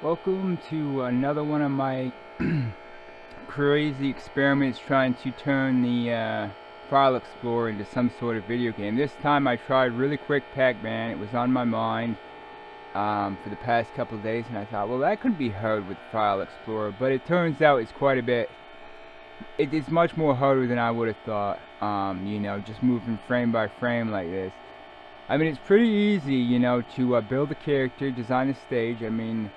Welcome to another one of my crazy experiments trying to turn the File Explorer into some sort of video game. This time I tried really quick Pac-Man. It was on my mind for the past couple of days, and I thought, well, that could be hard with File Explorer, but it turns out it's quite a bit. It is much more harder than I would have thought, just moving frame by frame like this. I mean, it's pretty easy, to build a character, design a stage. I mean,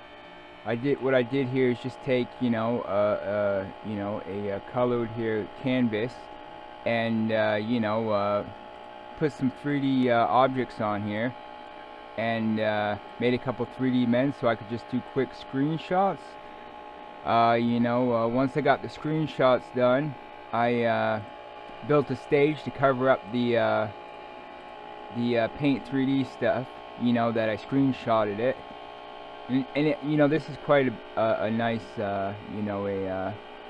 what I did here is just take a colored here canvas and put some 3D objects on here and made a couple 3D men so I could just do quick screenshots. Once I got the screenshots done, I built a stage to cover up the Paint 3D stuff, that I screenshotted it. And this is quite a nice,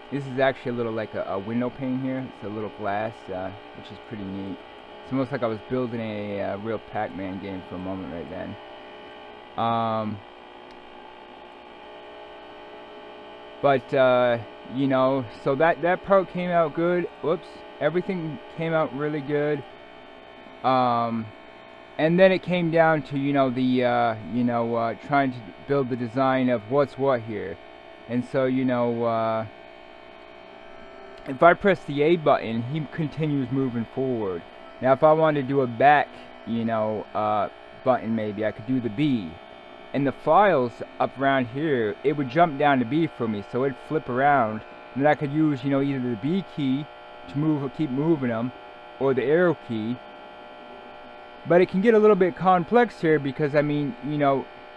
this is actually a little like a window pane here. It's a little glass, which is pretty neat. It's almost like I was building a real Pac-Man game for a moment right then. So that part came out good. Whoops, everything came out really good. And then it came down to, trying to build the design of what's what here. And so, if I press the A button, he continues moving forward. Now, if I wanted to do a back, button maybe, I could do the B. And the files up around here, it would jump down to B for me, so it'd flip around. And then I could use, either the B key to keep moving them, or the arrow key. But it can get a little bit complex here because, I mean,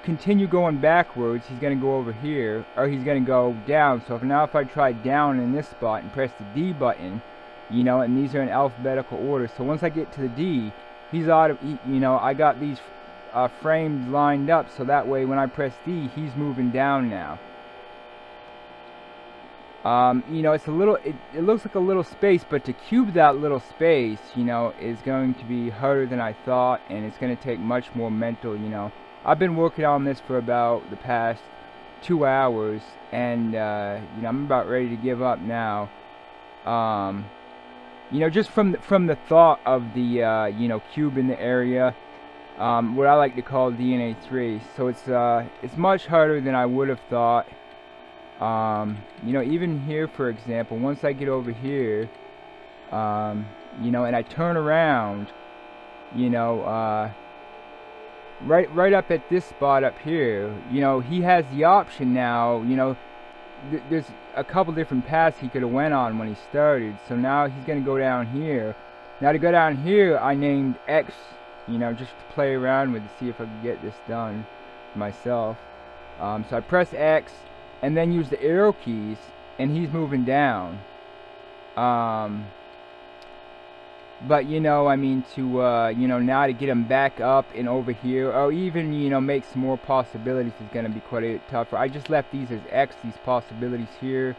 continue going backwards, he's going to go over here, or he's going to go down. So if I try down in this spot and press the D button, and these are in alphabetical order. So once I get to the D, I got these frames lined up, so that way when I press D, he's moving down now. It's it looks like a little space, but to cube that little space, is going to be harder than I thought, and it's going to take much more mental, I've been working on this for about the past 2 hours, and, I'm about ready to give up now. Just from the thought of the, cube in the area, what I like to call DNA 3. So it's much harder than I would have thought. Even here, for example, once I get over here, and I turn around, right up at this spot up here, he has the option now, there's a couple different paths he could have went on when he started, so now he's going to go down here. Now to go down here, I named X, just to play around with to see if I can get this done myself. So I press X, and then use the arrow keys, and he's moving down. But I mean, now to get him back up and over here, or even make some more possibilities is going to be quite a bit tougher. I just left these as X, these possibilities here.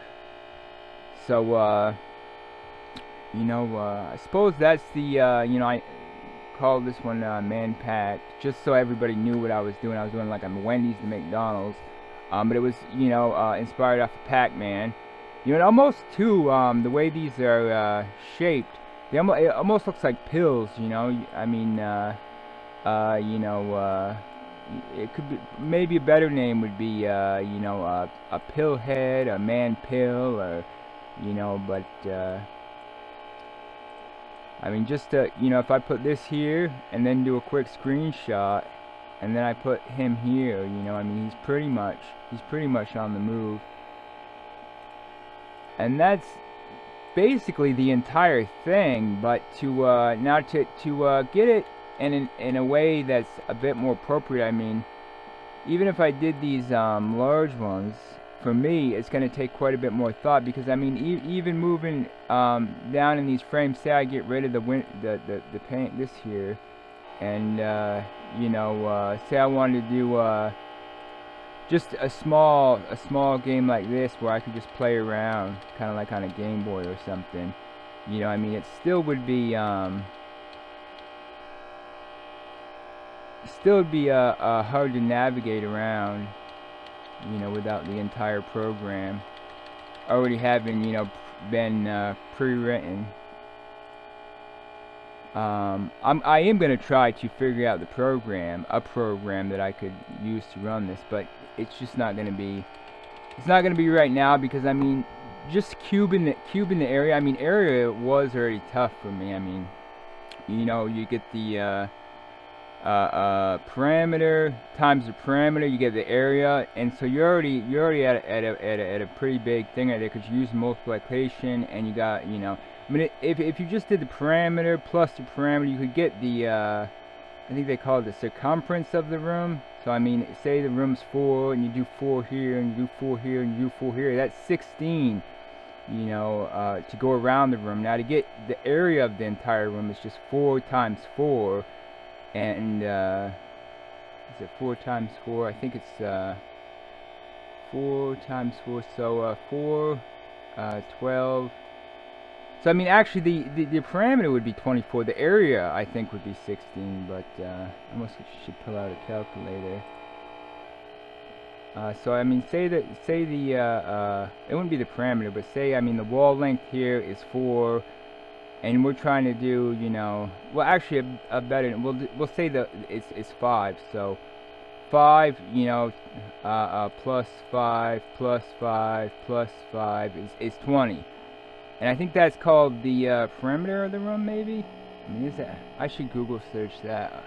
So I suppose that's the I called this one Man Pack, just so everybody knew what I was doing. I was doing like a Wendy's to McDonald's. But it was, inspired off of Pac-Man. It almost, too, the way these are shaped, it almost looks like pills, I mean, it could be, maybe a better name would be, a pill head, a man pill, or, but, I mean, just, if I put this here, and then do a quick screenshot, and then I put him here, I mean, he's pretty much on the move. And that's basically the entire thing, but to now to get it in a way that's a bit more appropriate, I mean, even if I did these large ones, for me, it's going to take quite a bit more thought, because I mean, even moving down in these frames, say I get rid of the paint, this here, and say I wanted to do just a small game like this where I could just play around, kind of like on a Game Boy or something. I mean, it still would be hard to navigate around. you know, without the entire program already having, you know, been pre-written. I am gonna try to figure out a program that I could use to run this, but it's just not gonna be. It's not gonna be right now because I mean, just cubing the area. I mean, area was already tough for me. I mean, you know, you get the parameter times the parameter, you get the area, and so you're already at a pretty big thing right there because you use multiplication and you got, you know, I mean, if you just did the parameter plus the parameter, you could get the I think they call it the circumference of the room. So I mean, say the room's 4 and you do 4 here and you do 4 here and you do 4 here, that's 16, you know, to go around the room. Now to get the area of the entire room is just 4 times 4, and is it 4 times 4? I think it's 4 times 4, so 4, 12. So I mean, actually the parameter would be 24. The area I think would be 16, but I must should pull out a calculator. So I mean, say the it wouldn't be the parameter, but say, I mean, the wall length here is 4, and we're trying to do, you know, well, actually a better, we'll say that it's 5. So 5, you know, plus 5 plus 5 plus 5 is 20. And I think that's called the perimeter of the room, maybe? I mean, is that, I should Google search that.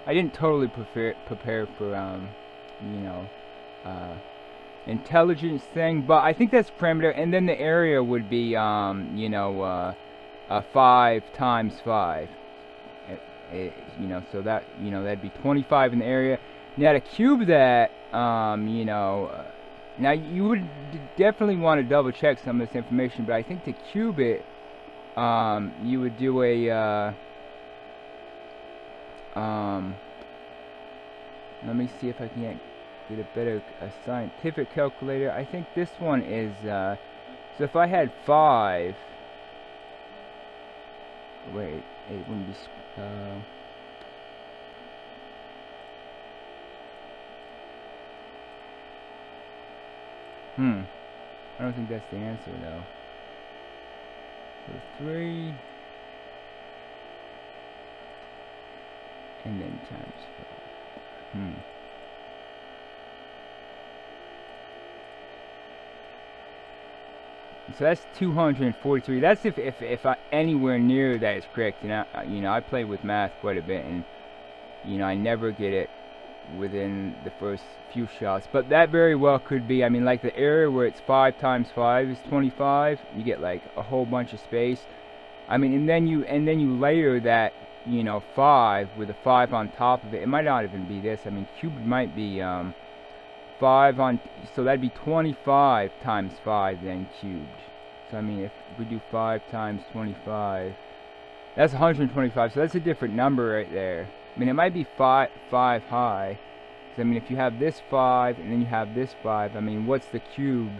I didn't totally prepare for, you know, intelligence thing, but I think that's perimeter, and then the area would be, you know, 5 times 5. You know, so that, you know, that'd be 25 in the area. Now to cube that, you know, now you would definitely want to double check some of this information, but I think to cube it, you would do a, let me see if I can get a better scientific calculator. I think this one is, so if I had 5, wait, it wouldn't be, I don't think that's the answer though. So 3 and then times 5. So that's 243. That's if I anywhere near that is correct. And I, you know, I play with math quite a bit, and you know, I never get it within the first few shots, but that very well could be. I mean, like the area where it's 5 times 5 is 25, you get like a whole bunch of space. I mean, and then you layer that, you know, 5 with a 5 on top of it. It might not even be this. I mean, cubed might be 5 on, so that'd be 25 times 5 then cubed. So I mean, if we do 5 times 25, that's 125. So that's a different number right there. I mean, it might be 5 high. So I mean, if you have this 5 and then you have this 5, I mean, what's the cube?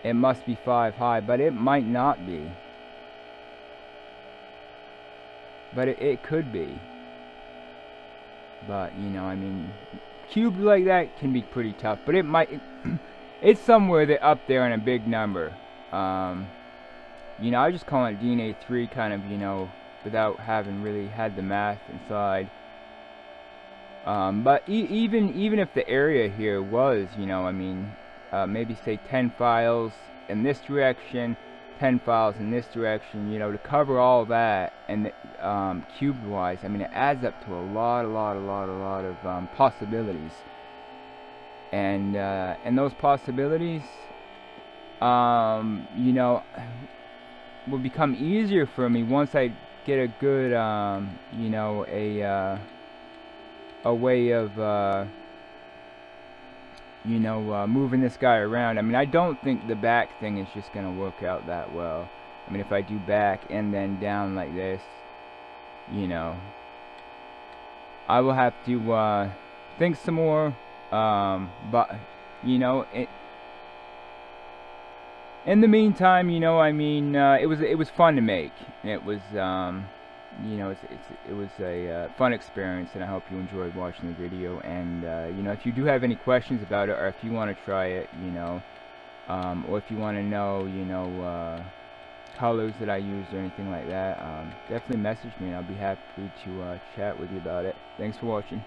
It must be 5 high, but it might not be. But it could be. But, you know, I mean, cubed like that can be pretty tough. But it might, it's somewhere that up there in a big number. You know, I just call it DNA 3 kind of, you know, without having really had the math inside. But even if the area here was, you know, I mean, maybe say 10 files in this direction, 10 files in this direction, you know, to cover all that, and cubed wise, I mean, it adds up to a lot of possibilities, and those possibilities, you know, will become easier for me once I get a good, you know, a way of, you know, moving this guy around. I mean, I don't think the back thing is just going to work out that well. I mean, if I do back and then down like this, you know, I will have to think some more, but, you know, in the meantime, you know, I mean, it was fun to make. It was, you know, it was a fun experience, and I hope you enjoyed watching the video. And you know, if you do have any questions about it, or if you want to try it, you know, or if you want to know, you know, colors that I used or anything like that, definitely message me, and I'll be happy to chat with you about it. Thanks for watching.